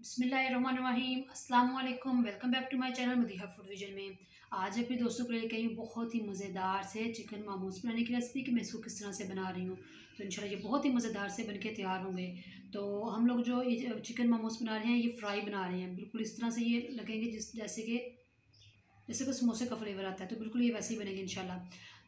बिस्मिल्लाहिर्रहमानिर्रहीम अस्सलाम वालेकुम। Welcome back to my channel Madiha food vision में। आज अपने दोस्तों को लेकर आई हूँ बहुत ही मज़ेदार से चिकन मोमोज बनाने की रेसिपी कि मैं इसको किस तरह से बना रही हूँ। तो इंशाल्लाह ये बहुत ही मज़ेदार से बनके तैयार होंगे। तो हम लोग जो ये चिकन मोमोज बना रहे हैं ये फ्राई बना रहे हैं, बिल्कुल इस तरह से ये लगेंगे जैसे कि समोसे का फ्लेवर आता है, तो बिल्कुल ये वैसे ही बनेंगे इंशाल्लाह।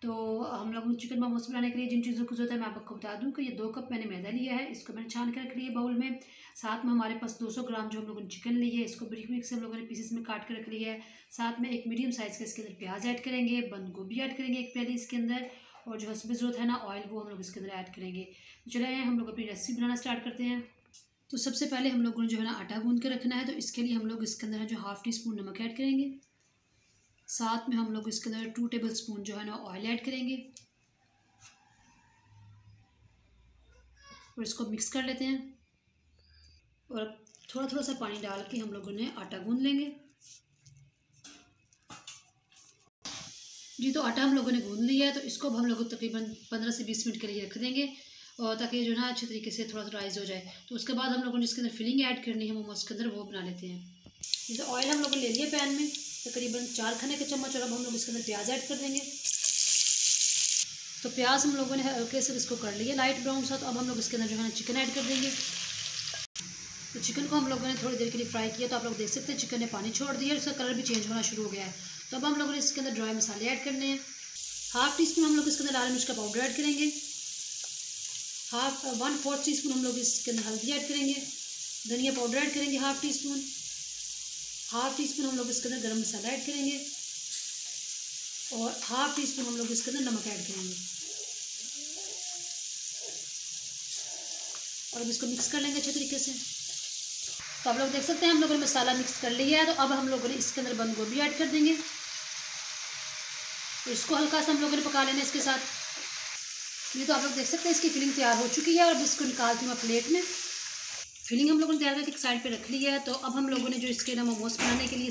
तो हम लोग चिकन मोमोज बनाने के लिए जिन चीज़ों की ज़रूरत है मैं आपको बता दूं कि ये 2 कप मैंने मैदा लिया है, इसको मैंने छान कर रख लिया बाउल में। साथ में हमारे पास 200 ग्राम जो हम लोगों ने चिकन ली है, इसको बारीक बारीक से हम लोगों ने पीसेस में काट कर रख लिया है। साथ में एक मीडियम साइज़ का इसके अंदर प्याज ऐड करेंगे, बंद गोभी ऐड करेंगे एक प्याली इसके अंदर, और जो हसब ज़रूरत है ना ऑयल, वो हम लोग इसके अंदर ऐड करेंगे। तो चले हम लोग अपनी रेसिपी बनाना स्टार्ट करते हैं। तो सबसे पहले हम लोगों ने जो है ना आटा गूंद कर रखना है, तो इसके लिए हम लोग इसके अंदर जो हाफ़ टी स्पून नमक ऐड करेंगे। साथ में हम लोग इसके अंदर 2 टेबल स्पून जो है ना ऑयल ऐड करेंगे और इसको मिक्स कर लेते हैं। और थोड़ा थोड़ा सा पानी डाल के हम लोगों ने आटा गूंद लेंगे। जी, तो आटा हम लोगों ने गूंद लिया है, तो इसको अब हम लोग तकरीबन 15 से 20 मिनट के लिए रख देंगे, और ताकि जो है ना अच्छे तरीके से थोड़ा सा राइज हो जाए। तो उसके बाद हम लोगों ने इसके अंदर फिलिंग ऐड करनी है मोमोज के अंदर, वो बना लेते हैं। जैसे ऑयल हम लोगों ने ले लिया पैन में तकरीबन 4 खाने के चम्मच, और अब हम लोग इसके अंदर प्याज ऐड कर देंगे। तो प्याज हम लोगों ने हल्के से इसको कर लिया लाइट ब्राउन सा। तो अब हम लोग इसके अंदर जो है ना चिकन ऐड कर देंगे। तो चिकन को हम लोगों ने थोड़ी देर के लिए फ्राई किया, तो आप लोग देख सकते हैं चिकन ने पानी छोड़ दिया और इसका कलर भी चेंज होना शुरू हो गया है। तो अब हम लोगों ने इसके अंदर ड्राई मसाले ऐड करने हैं। हाफ़ टी स्पून हम लोग इसके अंदर लाल मिर्च का पाउडर ऐड करेंगे। 1/4 टी स्पून हम लोग इसके अंदर हल्दी ऐड करेंगे। धनिया पाउडर ऐड करेंगे half tea spoon. Half tea spoon हम लोग इसके अंदर गर्म मसाला ऐड करेंगे, और हाफ़ टी स्पून हम लोग इसके अंदर नमक ऐड करेंगे। और अब इसको मिक्स कर लेंगे अच्छे तरीके से। तो आप लोग देख सकते हैं हम लोगों ने मसाला मिक्स कर लिया है। तो अब हम लोगों ने इसके अंदर बंद गोभी ऐड कर देंगे, तो इसको हल्का सा हम लोगों ने पका लेना है इसके साथ। ये तो आप लोग देख सकते हैं इसकी फिलिंग तैयार हो चुकी है, और अब इसको निकालती हूँ मैं प्लेट में। फिलिंग हम लोगों ने तैयार करके एक साइड पे रख ली है। तो अब हम लोगों ने जो इसके ना मोमोज बनाने के लिए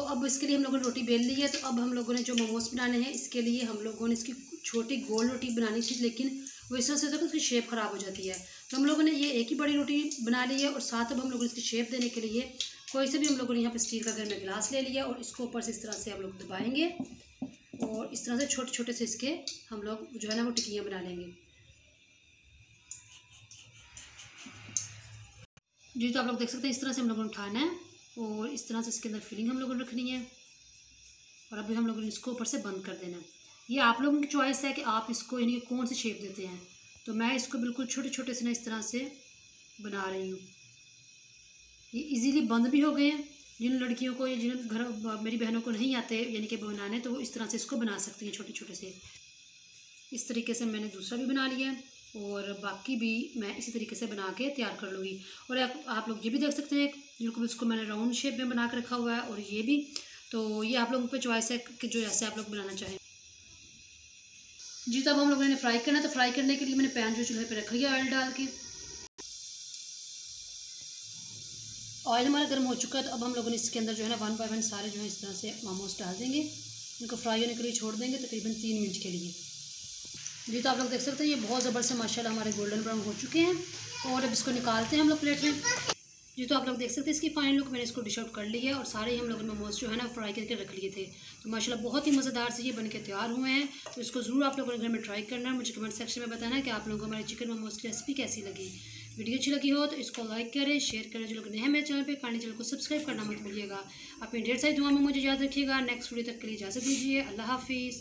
अब इसके लिए हम लोगों ने रोटी बेल ली है। तो अब हम लोगों ने जो मोमोज बनाने हैं इसके लिए हम लोगों ने इसकी छोटी गोल रोटी बनानी थी, लेकिन वो इस तरह से होता है कि उसकी शेप ख़राब हो जाती है। तो हम लोगों ने ये एक ही बड़ी रोटी बना ली है, और साथ अब हम लोगों ने इसकी शेप देने के लिए कोई से भी हम लोगों ने यहाँ पे स्टील का घर में गिलास ले लिया, और इसको ऊपर से इस तरह से हम लोग दबाएंगे, और इस तरह से छोटे छोटे से इसके हम लोग जो है ना वो टिक्कियाँ बना लेंगे। जी, तो आप लोग देख सकते हैं इस तरह से हम लोगों ने उठाना है, और इस तरह से इसके अंदर फिलिंग हम लोगों ने रखनी है, और अभी हम लोगों ने इसको ऊपर से बंद कर देना है। ये आप लोगों की चॉइस है कि आप इसको यानी कौन सी शेप देते हैं। तो मैं इसको बिल्कुल छोटे छोटे से ना इस तरह से बना रही हूँ। ये इजीली बंद भी हो गए हैं। जिन लड़कियों को या जिन घर मेरी बहनों को नहीं आते यानी कि बनाने, तो वो इस तरह से इसको बना सकती हैं छोटे छोटे से। इस तरीके से मैंने दूसरा भी बना लिया है, और बाकी भी मैं इसी तरीके से बना के तैयार कर लूँगी। और आप लोग ये भी देख सकते हैं बिल्कुल इसको मैंने राउंड शेप में बना कर रखा हुआ है, और ये भी। तो ये आप लोगों पे चॉइस है कि जो जैसे आप लोग बनाना चाहें। जी, तो अब हम लोगों ने फ्राई करना है। तो फ्राई करने के लिए मैंने पैन जो चूल्हे पे रख लिया ऑयल डाल के। ऑयल हमारा गर्म हो चुका है। तो अब हम लोगों ने इसके अंदर जो है ना 1 बाय 1 सारे जो है इस तरह से मोमोज डाल देंगे। इनको फ्राई होने के लिए छोड़ देंगे तकरीबन 3 मिनट के लिए। जी, तो आप लोग देख सकते हैं ये बहुत ज़बरदस्त माशाल्लाह हमारे गोल्डन ब्राउन हो चुके हैं, और अब इसको निकालते हैं हम लोग प्लेट में। जी, तो आप लोग देख सकते हैं इसकी फाइनल लुक। मैंने इसको डिश आउट कर लिया है, और सारे ही हम लोगों ने मोमोज जो है ना फ्राई करके रख लिए थे। तो माशाल्लाह बहुत ही मज़ेदार से ये बन के तैयार हुए हैं। तो इसको ज़रूर आप लोगों ने घर में ट्राई करना है। मुझे कमेंट सेक्शन में बताना है कि आप लोगों को हमारे चिकन मोमोज की रेसिपी कैसी लगी। वीडियो अच्छी लगी हो तो इसको लाइक करें, शेयर करें। जो लोग नए हैं मेरे चैनल पे, काइंडली चैनल को सब्सक्राइब करना मत भूलिएगा। अपनी ढेर सारी दुआ में मुझे याद रखिएगा। नेक्स्ट वीडियो तक के लिए इजाज़त दीजिए। अल्लाह हाफिज़।